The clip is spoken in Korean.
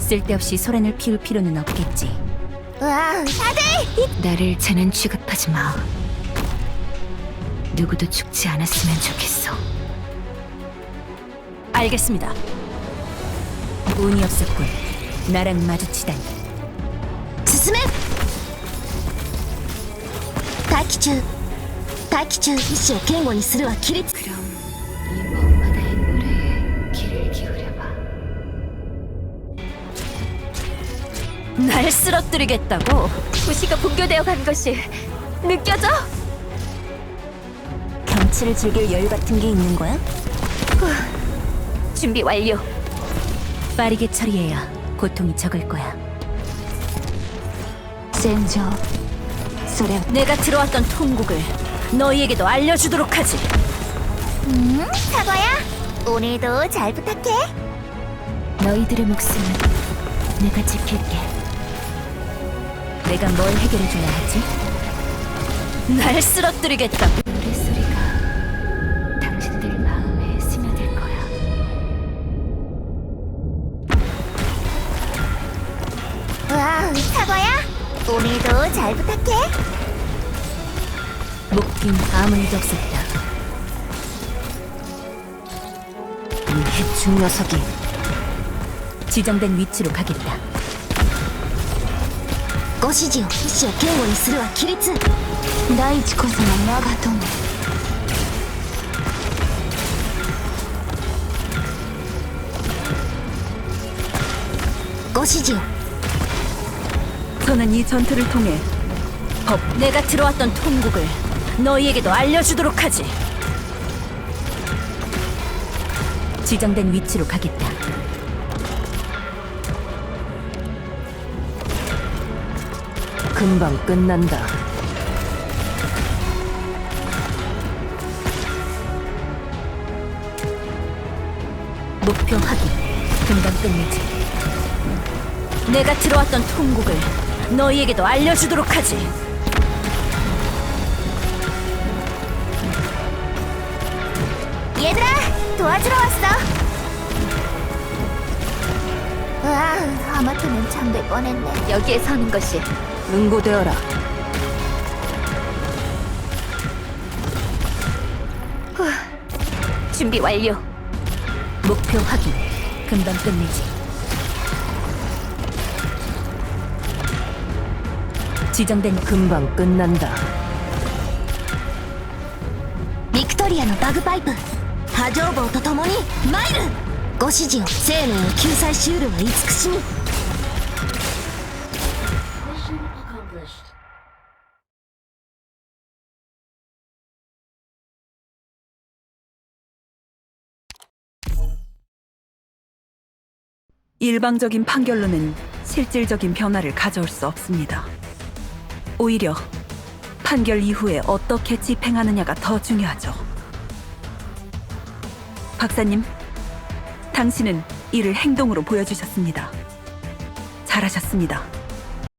쓸데없이 소란을 피울 필요는 없겠지. 와, 다들! 나를 재난 취급하지 마. 누구도 죽지 않았으면 좋겠어. 알겠습니다. 운이 없었군. 나랑 마주치다니. 進め待機中意志を堅固にするは規律 그럼 이 먼 바다의 노래에 귀를 기울여봐. 날 쓰러뜨리겠다고? 도시가 붕괴되어 간 것이 느껴져? 경치를 즐길 여유 같은 게 있는 거야? 준비 완료. 빠르게 처리해야 고통이 적을 거야. 센저 소래 내가 들어왔던 통곡을 너희에게도 알려주도록 하지. 사과야 오늘도 잘 부탁해. 너희들의 목숨은 내가 지킬게. 내가 뭘 해결해줘야 하지? 날 쓰러뜨리겠다. 노랫소리가 당신들 마음에 스며들 거야. 와, 사과야 오늘도 잘 부탁해. 목긴 아무 일도 없었다. 이 해충 녀석이 지정된 위치로 가겠다. ご指示を意志を堅固にするは規律。大地こそが我が友。ご指示を 저는 이 전투를 통해 내가 들어왔던 통곡을 너희에게도 알려주도록 하지. 지정된 위치로 가겠다. 금방 끝난다. 목표 확인. 금방 끝내지. 내가 들어왔던 통곡을 너희에게도 알려주도록 하지. 얘들아, 도와주러 왔어. 와, 하마터면 잠들 뻔했네. 여기에 서는 것이 응고되어라. 준비 완료. 목표 확인. 금방 끝내지. 지정된 금방 끝난다. ビクトリアのバグパイプ波状棒と共にマイル。ご指示を生命を救済しうるは慈しみ。 일방적인 판결로는 실질적인 변화를 가져올 수 없습니다. 오히려 판결 이후에 어떻게 집행하느냐가 더 중요하죠. 박사님, 당신은 이를 행동으로 보여주셨습니다. 잘하셨습니다.